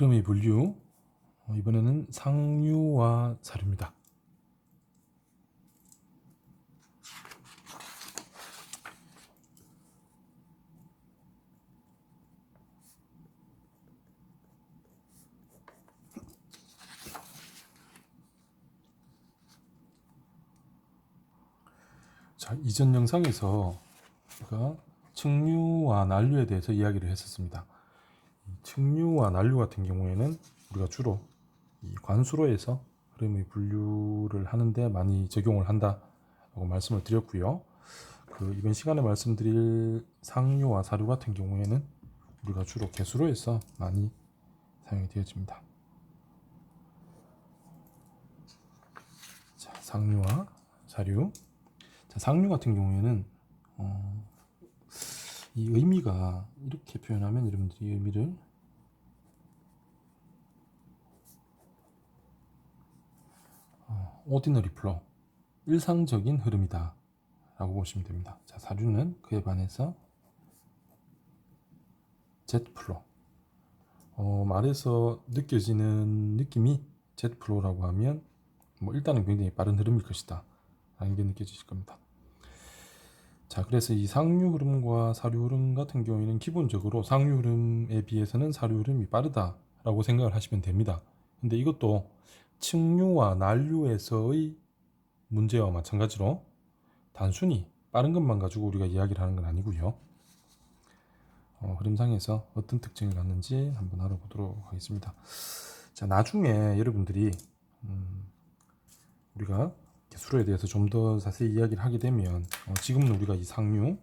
흐름의 분류, 이번에는 상류와 사류입니다. 자, 이전 영상에서 제가 측류와 난류에 대해서 이야기를 했었습니다. 측류와 난류 같은 경우에는 우리가 주로 이 관수로에서 흐름의 분류를 하는데 많이 적용을 한다고 말씀을 드렸고요. 이번 시간에 말씀드릴 상류와 사류 같은 경우에는 우리가 주로 개수로에서 많이 사용이 되어집니다. 자, 상류와 사류. 자, 상류 같은 경우에는 이 의미가 이렇게 표현하면 여러분들이 의미를 ordinary flow, 일상적인 흐름이다 라고 보시면 됩니다. 자, 사류는 그에 반해서 jet flow, 말에서 느껴지는 느낌이 jet flow라고 하면 일단은 굉장히 빠른 흐름일 것이다 라는 게 느껴지실 겁니다. 자, 그래서 이 상류 흐름과 사류 흐름 같은 경우에는 기본적으로 상류 흐름에 비해서는 사류 흐름이 빠르다라고 생각을 하시면 됩니다. 근데 이것도 측류와 난류에서의 문제와 마찬가지로 단순히 빠른 것만 가지고 우리가 이야기를 하는 건 아니고요. 흐름상에서 어떤 특징을 갖는지 한번 알아보도록 하겠습니다. 자, 나중에 여러분들이 우리가 수로에 대해서 좀 더 자세히 이야기를 하게 되면 지금은 우리가 이 상류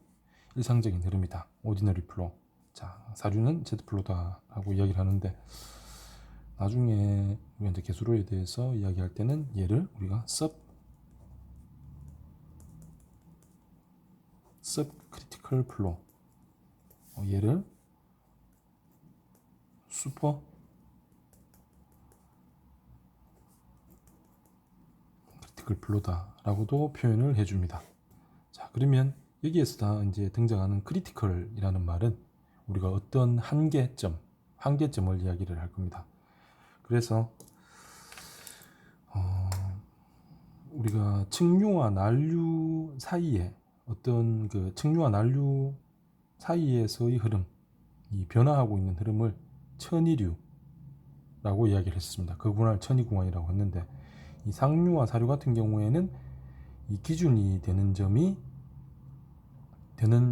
일상적인 흐름이다, ordinary flow, 자, 사류는 jet flow다 라고 이야기를 하는데, 나중에 우리가 이제 개수로에 대해서 이야기할 때는 얘를 우리가 subcritical flow, 얘를 super critical flow다라고도 표현을 해줍니다. 자, 그러면 여기에서 이제 등장하는 critical이라는 말은 우리가 어떤 한계점을 이야기를 할 겁니다. 그래서 우리가 측류와 난류 사이에 어떤 측류와 난류 사이에서의 흐름, 이 변화하고 있는 흐름을 천이류라고 이야기를 했습니다. 그 구간을 천이공항이라고 했는데, 이 상류와 사류 같은 경우에는 이 기준이 되는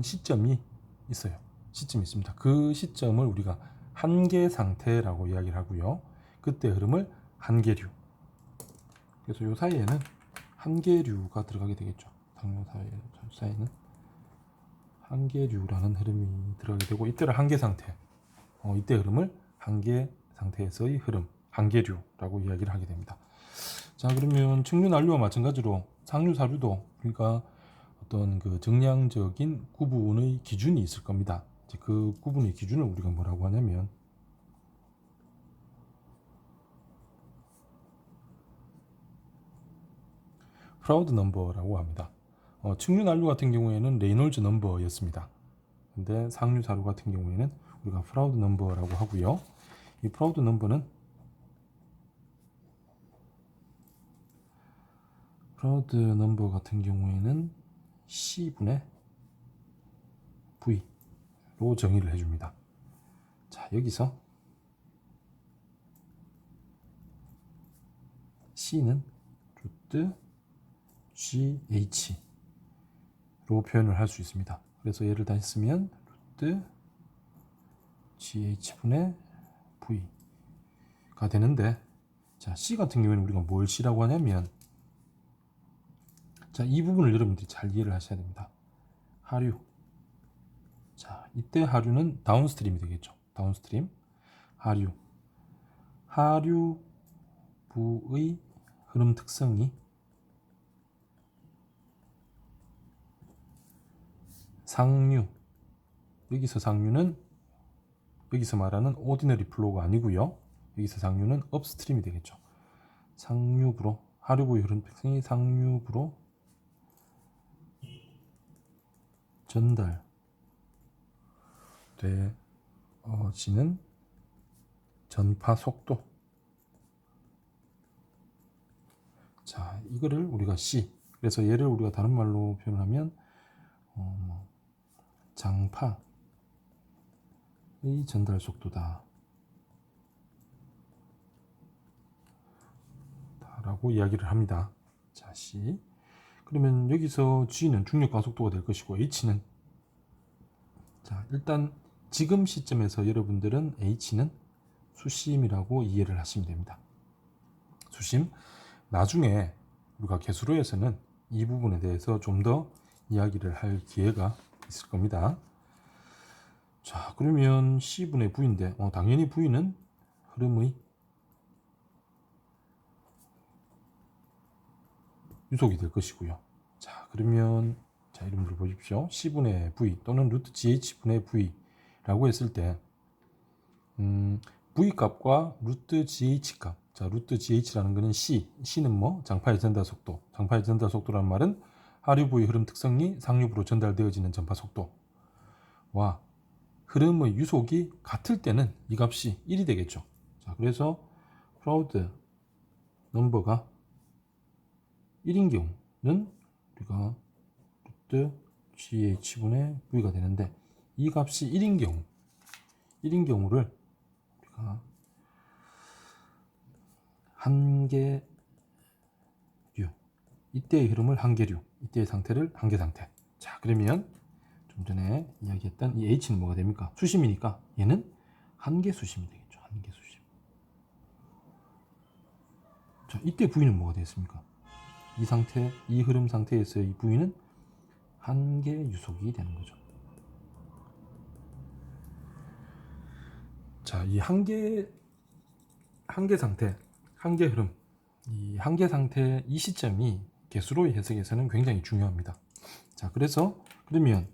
시점이 있어요. 시점이 있습니다. 그 시점을 우리가 한계 상태라고 이야기를 하고요. 그때 흐름을 한계류. 그래서 이 사이에는 한계류가 들어가게 되겠죠. 상류 사이에는 한계류라는 흐름이 들어가게 되고, 이때를 한계 상태, 이때 흐름을 한계 상태에서의 흐름, 한계류라고 이야기를 하게 됩니다. 자, 그러면 측류 난류와 마찬가지로 상류 사류도 그러니까 어떤 정량적인 구분의 기준이 있을 겁니다. 그 구분의 기준을 우리가 뭐라고 하냐면 프라우드 넘버라고 합니다. 측류 난류 같은 경우에는 레이놀즈 넘버였습니다. 근데 상류 사류 같은 경우에는 우리가 프라우드 넘버라고 하고요. 이 프라우드 넘버는 프라우드 넘버 같은 경우에는 C분의 V로 정의를 해줍니다. 자, 여기서 C는 루트 GH로 표현을 할 수 있습니다. 그래서 얘를 다시 쓰면 루트 GH분의 V가 되는데, 자, C 같은 경우에는 우리가 뭘 C라고 하냐면, 자, 이 부분을 여러분들이 잘 이해를 하셔야 됩니다. 하류. 자, 이때 하류는 다운스트림이 되겠죠. 다운스트림. 하류부의 흐름 특성이 상류. 여기서 상류는 여기서 말하는 오디너리 플로우가 아니고요. 여기서 상류는 업스트림이 되겠죠. 상류부로, 하류부의 흐름 특성이 상류부로 전달되어지는 전파 속도. 자, 이거를 우리가 C. 그래서 얘를 우리가 다른 말로 표현하면 장파의 전달 속도다 라고 이야기를 합니다. 자, C. 그러면 여기서 G는 중력 가속도가 될 것이고 H는, 자, 일단 지금 시점에서 여러분들은 H는 수심이라고 이해를 하시면 됩니다. 수심. 나중에 우리가 개수로에서는 이 부분에 대해서 좀 더 이야기를 할 기회가 있을 겁니다. 자, 그러면 C분의 V인데 당연히 V는 흐름의 유속이 될 것이고요. 자, 그러면 자, 여러분들 보십시오. C분의 V 또는 루트 GH분의 V라고 했을 때 V 값과 루트 GH 값. 자, 루트 GH라는 것은 C는 뭐? 장파의 전달 속도. 장파의 전달 속도라는 말은 하류부의 흐름 특성이 상류부로 전달되어지는 전파 속도와 흐름의 유속이 같을 때는 이 값이 1이 되겠죠. 자, 그래서 프라우드 넘버가 1인 경우는 우리가 루트 GH분의 V가 되는데, 이 값이 1인 경우를 우리가 한계류, 이때의 흐름을 한계류, 이때의 상태를 한계 상태. 자, 그러면 좀 전에 이야기했던 이 H는 뭐가 됩니까? 수심이니까 얘는 한계 수심이 되겠죠. 한계 수심. 자, 이때 V는 뭐가 되겠습니까? 이 상태, 이 흐름 상태에서의 V는 한계 유속이 되는 거죠. 자, 이 한계 상태, 한계 흐름, 이 한계 상태, 이 시점이 개수로의 해석에서는 굉장히 중요합니다. 자, 그래서 그러면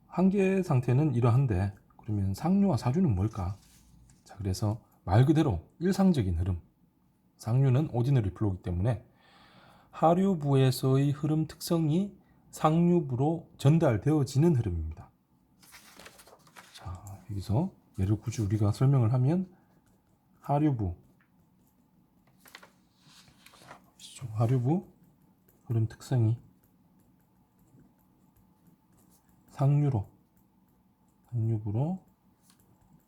한계 상태는 이러한데, 그러면 상류와 사류는 뭘까? 자, 그래서 말 그대로 일상적인 흐름, 상류는 오디너리 플로우이기 때문에 하류부에서의 흐름 특성이 상류부로 전달되어지는 흐름입니다. 자, 여기서 예를 굳이 우리가 설명을 하면 하류부 흐름 특성이 상류부로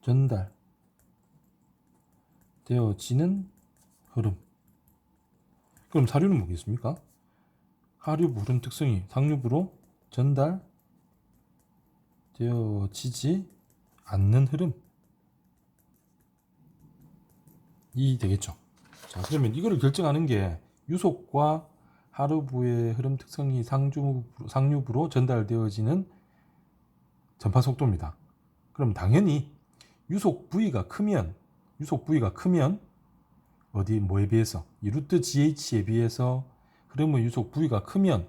전달되어지는 흐름. 그럼 사류는 뭐겠습니까? 하류부 흐름 특성이 상류부로 전달되어지지 않는 흐름이 되겠죠. 자, 그러면 이거를 결정하는 게 유속과 하류부의 흐름 특성이 상류부로 전달되어지는 전파 속도입니다. 그럼 당연히 유속 V가 크면 뭐에 비해서? 이 루트 GH에 비해서 흐름의 유속 V가 크면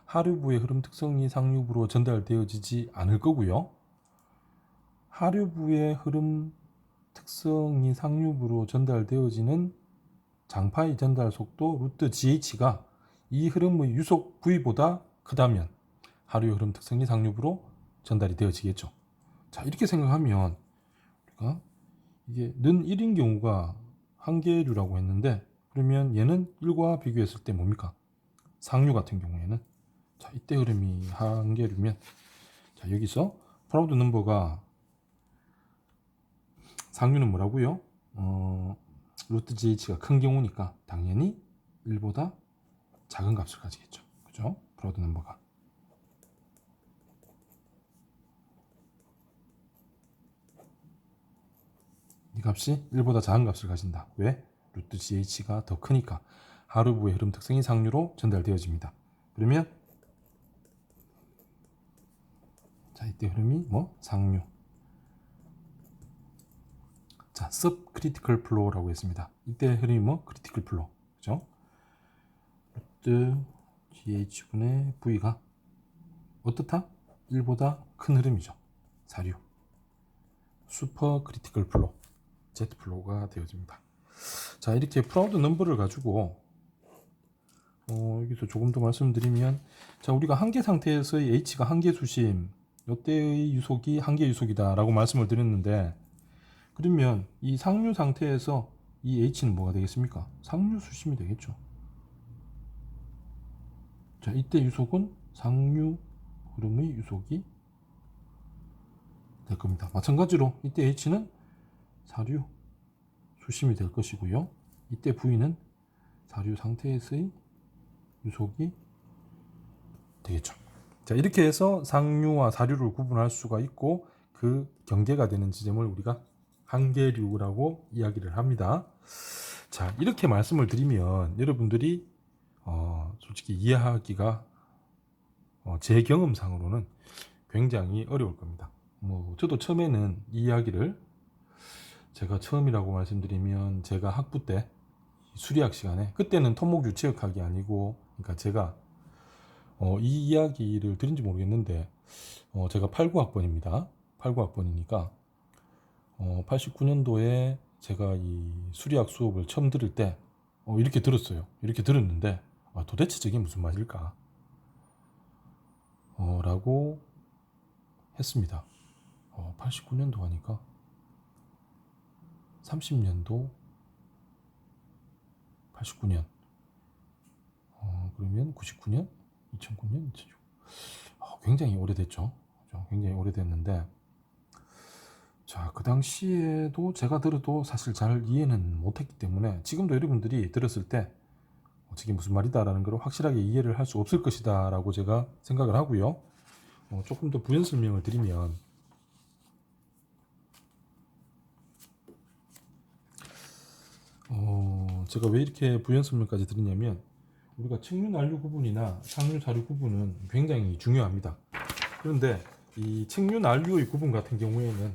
하류부의 흐름 특성이 상류부로 전달되어지지 않을 거고요. 하류부의 흐름 특성이 상류부로 전달되어지는 장파의 전달 속도 루트 GH가 이 흐름의 유속 V보다 크다면 하류의 흐름 특성이 상류부로 전달이 되어지겠죠. 자, 이렇게 생각하면 우리가 이게 는 1인 경우가 한계류라고 했는데, 그러면 얘는 1과 비교했을 때 뭡니까? 상류 같은 경우에는, 자, 이때 흐름이 한계류면, 자, 여기서 프라우드 넘버가 상류는 뭐라고요? 루트 GH가 큰 경우니까 당연히 1보다 작은 값을 가지겠죠. 그죠? 프라우드 넘버가. 이 값이 1보다 작은 값을 가진다. 왜? 루트 GH가 더 크니까 하류부의 흐름 특성이 상류로 전달되어집니다. 그러면 자, 이때 흐름이 뭐? 상류. 자, sub critical flow라고 했습니다. 이때 흐름이 뭐? critical flow. 그죠? 루트 GH분의 V가 어떻다? 1보다 큰 흐름이죠. 사류. 슈퍼 크리티컬 플로우, Z 플로우가 되어집니다. 자, 이렇게 프라우드 넘버를 가지고 여기서 조금 더 말씀드리면, 자, 우리가 한계 상태에서의 H가 한계 수심, 이때의 유속이 한계 유속이다 라고 말씀을 드렸는데, 그러면 이 상류 상태에서 이 H는 뭐가 되겠습니까? 상류 수심이 되겠죠. 자, 이때 유속은 상류 흐름의 유속이 될 겁니다. 마찬가지로 이때 H는 사류 수심이 될 것이고요. 이때 V는 사류 상태에서의 유속이 되겠죠. 자, 이렇게 해서 상류와 사류를 구분할 수가 있고 그 경계가 되는 지점을 우리가 한계류라고 이야기를 합니다. 자, 이렇게 말씀을 드리면 여러분들이 솔직히 이해하기가 제 경험상으로는 굉장히 어려울 겁니다. 저도 처음에는 이 이야기를 제가 처음이라고 말씀드리면 제가 학부 때 수리학 시간에 그때는 토목유 체육학이 아니고 그러니까 제가 이 이야기를 드린지 모르겠는데 제가 89학번입니다. 89학번이니까 89년도에 제가 이 수리학 수업을 처음 들을 때 이렇게 들었어요. 이렇게 들었는데 도대체 저게 무슨 말일까? 라고 했습니다. 89년도 하니까 30년도 89년 그러면 99년 2009년 2006 굉장히 오래됐죠. 굉장히 오래됐는데 자, 그 당시에도 제가 들어도 사실 잘 이해는 못했기 때문에 지금도 여러분들이 들었을 때 저게 무슨 말이다 라는 걸 확실하게 이해를 할 수 없을 것이다 라고 제가 생각을 하고요. 조금 더 부연 설명을 드리면 제가 왜 이렇게 부연 설명까지 드리냐면 우리가 측류 난류 구분이나 상류 사류 구분은 굉장히 중요합니다. 그런데 이 측류 난류의 구분 같은 경우에는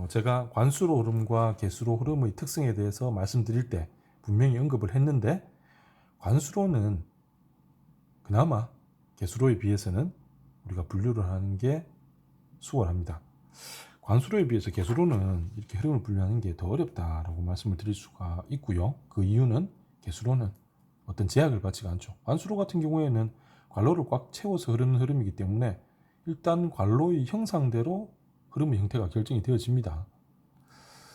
제가 관수로 흐름과 개수로 흐름의 특성에 대해서 말씀드릴 때 분명히 언급을 했는데 관수로는 그나마 개수로에 비해서는 우리가 분류를 하는 게 수월합니다. 관수로에 비해서 개수로는 이렇게 흐름을 분류하는 게 더 어렵다라고 말씀을 드릴 수가 있고요. 그 이유는 개수로는 어떤 제약을 받지가 않죠. 관수로 같은 경우에는 관로를 꽉 채워서 흐르는 흐름이기 때문에 일단 관로의 형상대로 흐름의 형태가 결정이 되어집니다.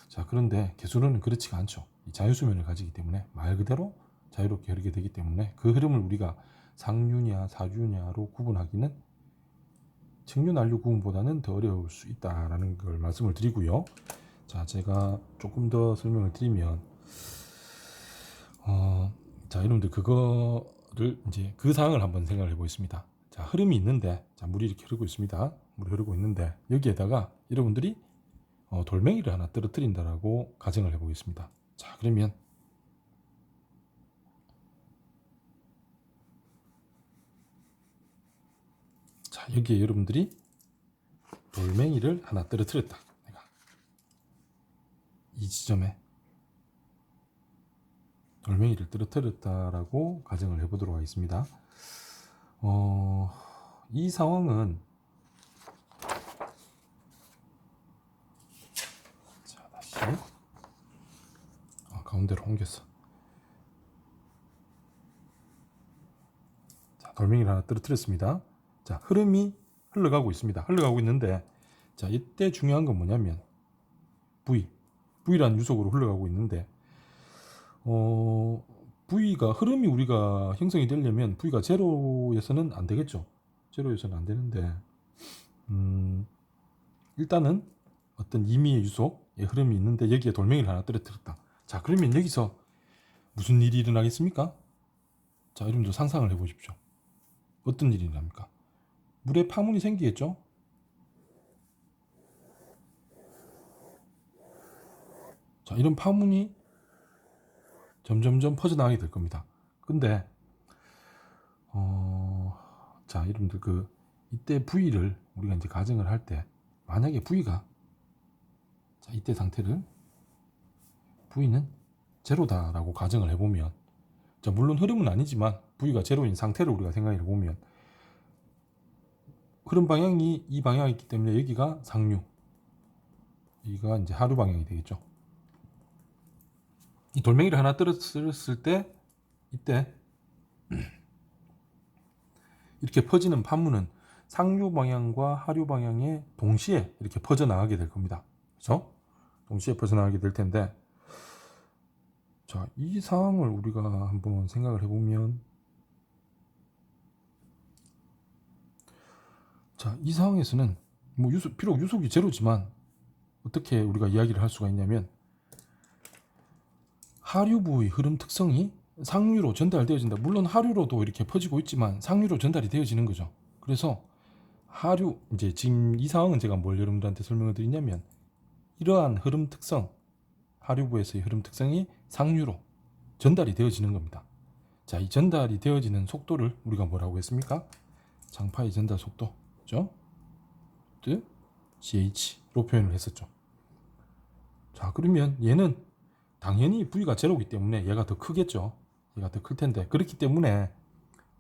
자, 그런데 개수로는 그렇지가 않죠. 자유수면을 가지기 때문에 말 그대로 자유롭게 흐르게 되기 때문에 그 흐름을 우리가 상류냐 사류냐로 구분하기는 측류 난류 구분보다는 더 어려울 수 있다라는 걸 말씀을 드리고요. 자, 제가 조금 더 설명을 드리면 자, 여러분들 그거를 이제 그 상황을 한번 생각을 해보겠습니다. 자, 흐름이 있는데 자, 물이 이렇게 흐르고 있습니다. 물이 흐르고 있는데 여기에다가 여러분들이 돌멩이를 하나 떨어뜨린다라고 가정을 해보겠습니다. 자, 그러면 자, 여기에 여러분들이 돌멩이를 하나 떨어뜨렸다. 내가 이 지점에 돌멩이를 떨어뜨렸다라고 가정을 해보도록 하겠습니다. 이 상황은 자, 다시 가운데로 옮겼어. 자, 돌멩이를 하나 떨어뜨렸습니다. 자, 흐름이 흘러가고 있습니다. 흘러가고 있는데 자, 이때 중요한 건 뭐냐면 V라는 유속으로 흘러가고 있는데 V가 흐름이 우리가 형성이 되려면 V가 제로에서는 안 되겠죠. 제로에서는 안 되는데 일단은 어떤 임의의 유속의 흐름이 있는데 여기에 돌멩이를 하나 떨어뜨렸다. 자, 그러면 여기서 무슨 일이 일어나겠습니까? 자, 여러분들 상상을 해보십시오. 어떤 일이 일어납니까? 물에 파문이 생기겠죠? 자, 이런 파문이 점점점 퍼져나가게 될 겁니다. 근데 자, 여러분들 이때 V를 우리가 이제 가정을 할 때 만약에 V가 자, 이때 상태를 V는 제로다라고 가정을 해보면 자, 물론 흐름은 아니지만 V가 제로인 상태를 우리가 생각해 보면 흐름 방향이 이 방향이기 때문에 여기가 상류, 여기가 이제 하류 방향이 되겠죠. 이 돌멩이를 하나 떨어뜨렸을 때 이때 이렇게 퍼지는 파문은 상류 방향과 하류 방향에 동시에 이렇게 퍼져 나가게 될 겁니다. 그렇죠? 동시에 퍼져나가게 될 텐데, 자, 이 상황을 우리가 한번 생각을 해보면, 자, 이 상황에서는 뭐 비록 유속이 제로지만 어떻게 우리가 이야기를 할 수가 있냐면, 하류부의 흐름 특성이 상류로 전달되어진다. 물론 하류로도 이렇게 퍼지고 있지만 상류로 전달이 되어지는 거죠. 그래서 하류, 이제 지금 이 상황은 제가 뭘 여러분들한테 설명을 드리냐면, 이러한 흐름 특성, 하류부에서의 흐름 특성이 상류로 전달이 되어지는 겁니다. 자, 이 전달이 되어지는 속도를 우리가 뭐라고 했습니까? 장파의 전달 속도, 그죠? GH로 표현을 했었죠. 자, 그러면 얘는 당연히 V가 제로이기 때문에 얘가 더 크겠죠. 얘가 더 클 텐데, 그렇기 때문에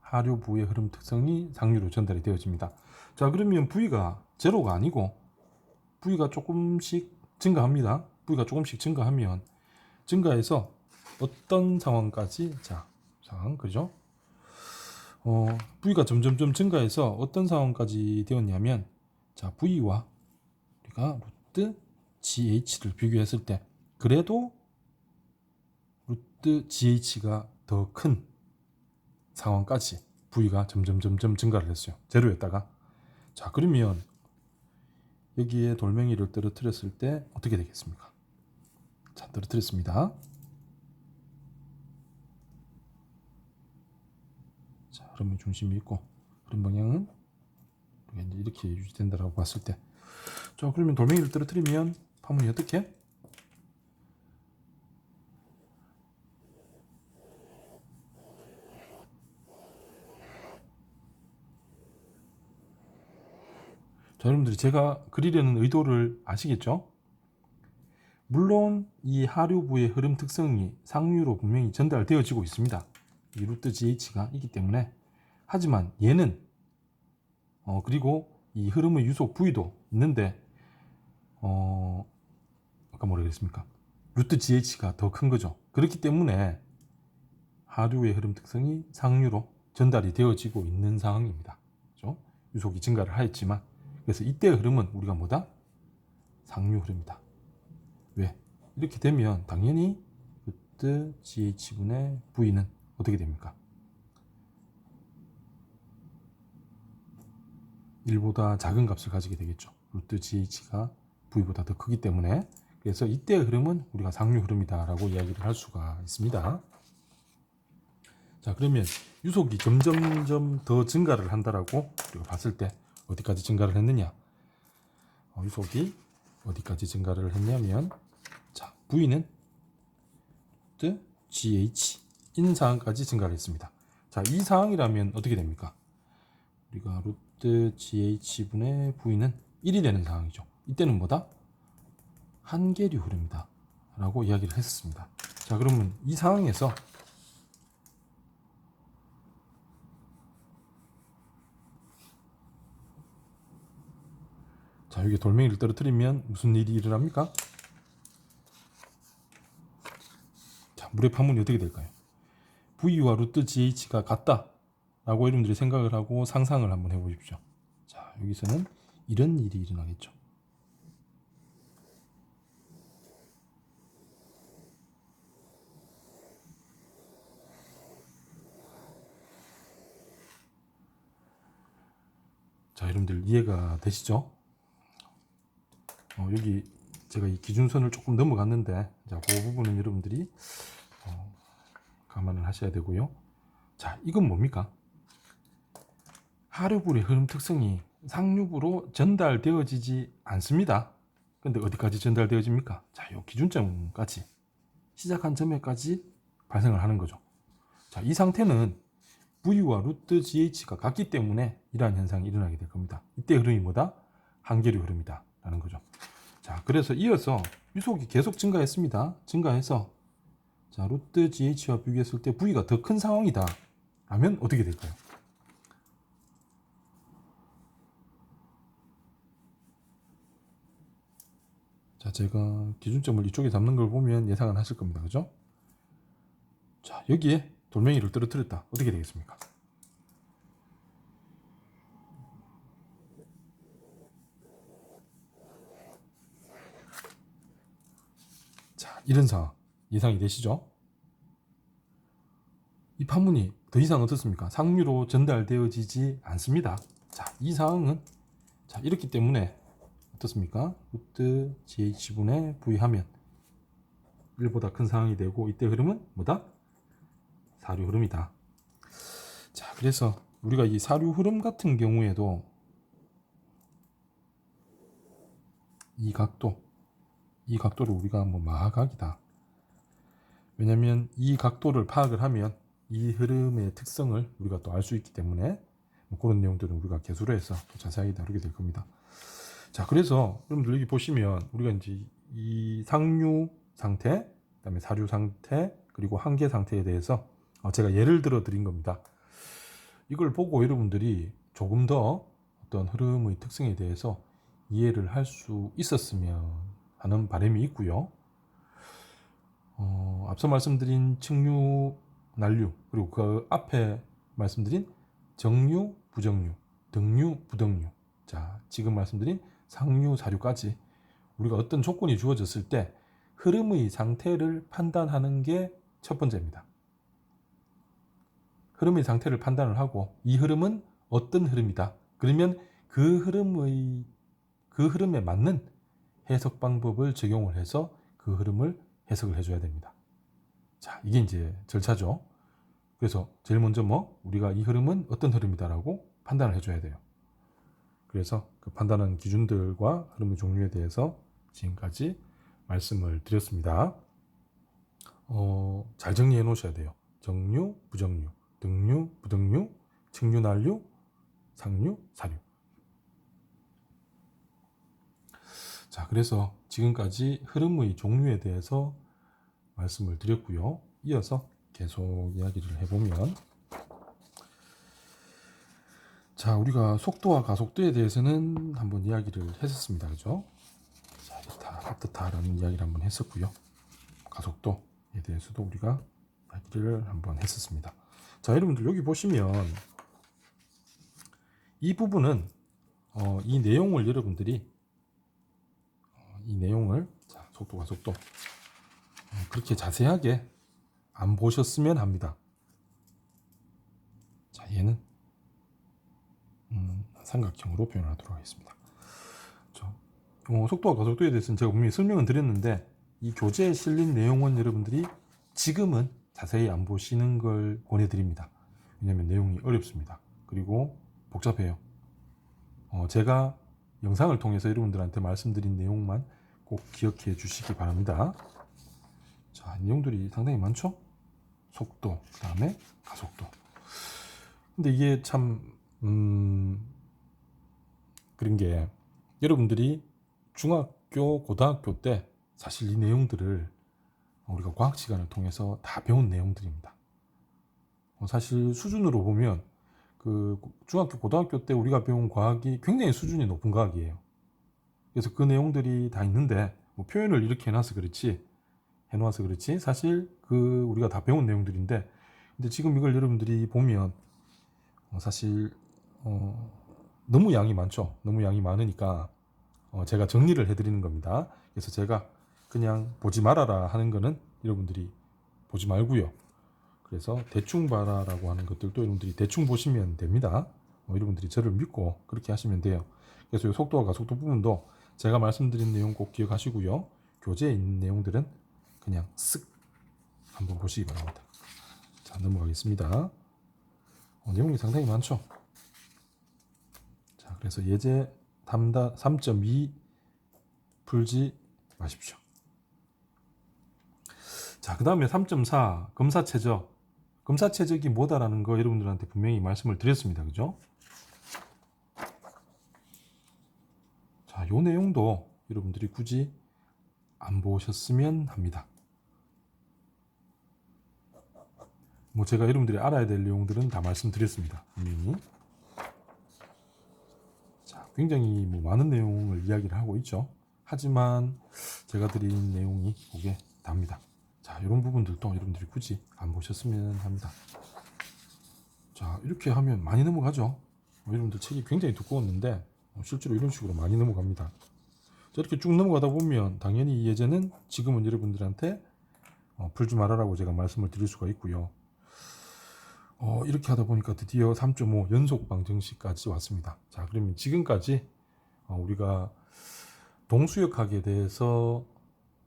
하류부의 흐름 특성이 상류로 전달이 되어집니다. 자, 그러면 V가 제로가 아니고 V가 조금씩 증가합니다. V가 조금씩 증가하면, 증가해서 어떤 상황까지, 자, 상황, 그죠? V가 점점점 증가해서 어떤 상황까지 되었냐면, 자, V와 우리가 루트 GH를 비교했을 때, 그래도 루트 GH가 더 큰 상황까지 V가 점점점점 증가를 했어요. 제로였다가. 자, 그러면 여기에 돌멩이를 떨어뜨렸을 때 어떻게 되겠습니까? 자, 떨어뜨렸습니다. 자, 흐름의 중심이 있고 흐름 방향은 이렇게 유지된다라고 봤을 때, 자, 그러면 돌멩이를 떨어뜨리면 파문이 어떻게? 자, 여러분들이 제가 그리려는 의도를 아시겠죠? 물론 이 하류부의 흐름 특성이 상류로 분명히 전달되어지고 있습니다. 이 루트 GH가 있기 때문에. 하지만 얘는 그리고 이 흐름의 유속 V도 있는데, 아까 뭐라 그랬습니까? 루트 GH가 더 큰 거죠. 그렇기 때문에 하류의 흐름 특성이 상류로 전달이 되어지고 있는 상황입니다. 그렇죠? 유속이 증가를 하였지만, 그래서 이때의 흐름은 우리가 뭐다? 상류 흐름이다. 왜? 이렇게 되면 당연히 루트 GH분의 V는 어떻게 됩니까? 1보다 작은 값을 가지게 되겠죠. 루트 GH가 V보다 더 크기 때문에. 그래서 이때의 흐름은 우리가 상류 흐름이다 라고 이야기를 할 수가 있습니다. 자, 그러면 유속이 점점점 더 증가를 한다라고 우리가 봤을 때 어디까지 증가를 했느냐? 유속이 어디까지 증가를 했냐면, 자, V는 루트 GH인 상황까지 증가를 했습니다. 자, 이 상황이라면 어떻게 됩니까? 우리가 루트 GH분의 V는 1이 되는 상황이죠. 이때는 뭐다? 한계류 흐름이다 라고 이야기를 했습니다. 자, 그러면 이 상황에서 자, 여기 돌멩이를 떨어뜨리면 무슨 일이 일어납니까? 자, 물의 파문이 어떻게 될까요? V와 루트 GH가 같다 라고 여러분들이 생각을 하고 상상을 한번 해보십시오. 자, 여기서는 이런 일이 일어나겠죠. 자, 여러분들 이해가 되시죠? 여기 제가 이 기준선을 조금 넘어갔는데, 자, 그 부분은 여러분들이 감안을 하셔야 되고요. 자, 이건 뭡니까? 하류불의 흐름 특성이 상류부로 전달되어지지 않습니다. 근데 어디까지 전달되어집니까? 자, 이 기준점까지, 시작한 점에까지 발생을 하는 거죠. 자, 이 상태는 V와 루트 GH가 같기 때문에 이러한 현상이 일어나게 될 겁니다. 이때 흐름이 뭐다? 한계류 흐름이다 라는 거죠. 자, 그래서 이어서 유속이 계속 증가했습니다. 증가해서, 자, 루트 GH와 비교했을 때 V가 더 큰 상황이다 라면 어떻게 될까요? 자, 제가 기준점을 이쪽에 잡는 걸 보면 예상은 하실 겁니다. 그죠? 자, 여기에 돌멩이를 떨어뜨렸다. 어떻게 되겠습니까? 이런 상황 예상이 되시죠? 이 판문이 더 이상 어떻습니까? 상류로 전달되어지지 않습니다. 자, 이 상황은 자, 이렇기 때문에 어떻습니까? 루트 GH분의 V하면 1보다 큰 상황이 되고 이때 흐름은 뭐다? 사류 흐름이다. 자, 그래서 우리가 이 사류 흐름 같은 경우에도 이 각도를 우리가 한번 마각이다. 왜냐면 이 각도를 파악을 하면 이 흐름의 특성을 우리가 또 알 수 있기 때문에 뭐 그런 내용들은 우리가 개수로 해서 또 자세하게 다루게 될 겁니다. 자, 그래서 여러분들 여기 보시면 우리가 이제 이 상류 상태, 그다음에 사류 상태, 그리고 한계 상태에 대해서 제가 예를 들어 드린 겁니다. 이걸 보고 여러분들이 조금 더 어떤 흐름의 특성에 대해서 이해를 할 수 있었으면 하는 바람이 있고요. 앞서 말씀드린 측류, 난류, 그리고 그 앞에 말씀드린 정류, 부정류, 등류, 부등류, 자, 지금 말씀드린 상류, 사류까지 우리가 어떤 조건이 주어졌을 때 흐름의 상태를 판단하는 게 첫 번째입니다. 흐름의 상태를 판단을 하고 이 흐름은 어떤 흐름이다. 그러면 그 흐름에 맞는 해석 방법을 적용을 해서 그 흐름을 해석을 해줘야 됩니다. 자, 이게 이제 절차죠. 그래서 제일 먼저 우리가 이 흐름은 어떤 흐름이다라고 판단을 해줘야 돼요. 그래서 그 판단하는 기준들과 흐름의 종류에 대해서 지금까지 말씀을 드렸습니다. 잘 정리해 놓으셔야 돼요. 정류, 부정류, 등류, 부등류, 측류, 난류, 상류, 사류. 자, 그래서 지금까지 흐름의 종류에 대해서 말씀을 드렸고요. 이어서 계속 이야기를 해보면, 자, 우리가 속도와 가속도에 대해서는 한번 이야기를 했었습니다. 그죠? 자, 어떻다라는 이야기를 한번 했었고요. 가속도에 대해서도 우리가 이야기를 한번 했었습니다. 자, 여러분들 여기 보시면 이 부분은 이 내용을 여러분들이 이 내용을 자, 속도 가속도 그렇게 자세하게 안 보셨으면 합니다. 자, 얘는 삼각형으로 표현하도록 하겠습니다. 속도와 가속도에 대해서는 제가 분명히 설명은 드렸는데 이 교재에 실린 내용은 여러분들이 지금은 자세히 안 보시는 걸 권해드립니다. 왜냐하면 내용이 어렵습니다. 그리고 복잡해요. 제가 영상을 통해서 여러분들한테 말씀드린 내용만 꼭 기억해 주시기 바랍니다. 자, 내용들이 상당히 많죠? 속도, 그 다음에 가속도. 근데 이게 참 그런 게 여러분들이 중학교, 고등학교 때 사실 이 내용들을 우리가 과학 시간을 통해서 다 배운 내용들입니다. 사실 수준으로 보면 그 중학교, 고등학교 때 우리가 배운 과학이 굉장히 수준이 높은 과학이에요. 그래서 그 내용들이 다 있는데 표현을 이렇게 해놔서 그렇지 사실 그 우리가 다 배운 내용들인데 근데 지금 이걸 여러분들이 보면 사실 너무 양이 많죠. 너무 양이 많으니까 제가 정리를 해드리는 겁니다. 그래서 제가 그냥 보지 말아라 하는 거는 여러분들이 보지 말고요. 그래서 대충 봐라라고 하는 것들도 여러분들이 대충 보시면 됩니다. 여러분들이 저를 믿고 그렇게 하시면 돼요. 그래서 속도와 가속도 부분도 제가 말씀드린 내용 꼭 기억하시고요. 교재에 있는 내용들은 그냥 쓱 한번 보시기 바랍니다. 자, 넘어가겠습니다. 내용이 상당히 많죠. 자, 그래서 예제 3.2 풀지 마십시오. 자, 그 다음에 3.4 검사최적. 검사최적이 뭐다라는 거 여러분들한테 분명히 말씀을 드렸습니다. 그죠? 자, 요 내용도 여러분들이 굳이 안 보셨으면 합니다. 제가 여러분들이 알아야 될 내용들은 다 말씀드렸습니다. 분명히. 자, 굉장히 많은 내용을 이야기를 하고 있죠. 하지만 제가 드린 내용이 그게 답니다. 자, 이런 부분들도 여러분들이 굳이 안 보셨으면 합니다. 자, 이렇게 하면 많이 넘어가죠. 여러분들 책이 굉장히 두꺼웠는데 실제로 이런 식으로 많이 넘어갑니다. 이렇게 쭉 넘어가다 보면 당연히 이 예제는 지금은 여러분들한테 풀지 말아라고 제가 말씀을 드릴 수가 있고요. 이렇게 하다 보니까 드디어 3.5 연속 방정식까지 왔습니다. 자, 그러면 지금까지 우리가 동수역학에 대해서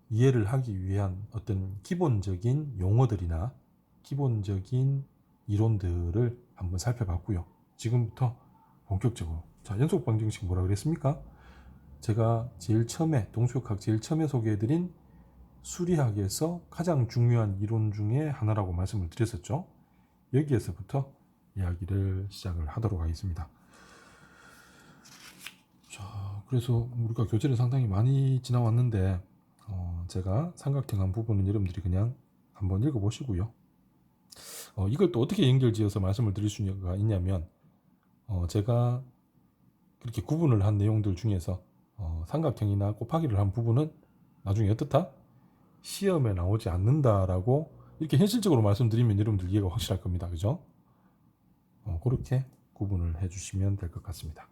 이해를 하기 위한 어떤 기본적인 용어들이나 기본적인 이론들을 한번 살펴봤고요. 지금부터 본격적으로, 자, 연속 방정식 뭐라 그랬습니까? 제가 제일 처음에 동수역학 제일 처음에 소개해드린 수리학에서 가장 중요한 이론 중에 하나라고 말씀을 드렸었죠. 여기에서부터 이야기를 시작을 하도록 하겠습니다. 자, 그래서 우리가 교재를 상당히 많이 지나왔는데 제가 삼각형한 부분은 여러분들이 그냥 한번 읽어보시고요. 이걸 또 어떻게 연결지어서 말씀을 드릴 수가 있냐면 제가 그렇게 구분을 한 내용들 중에서 삼각형이나 곱하기를 한 부분은 나중에 어떻다? 시험에 나오지 않는다라고 이렇게 현실적으로 말씀드리면 여러분들 이해가 확실할 겁니다. 그죠? 그렇게 구분을 해주시면 될 것 같습니다.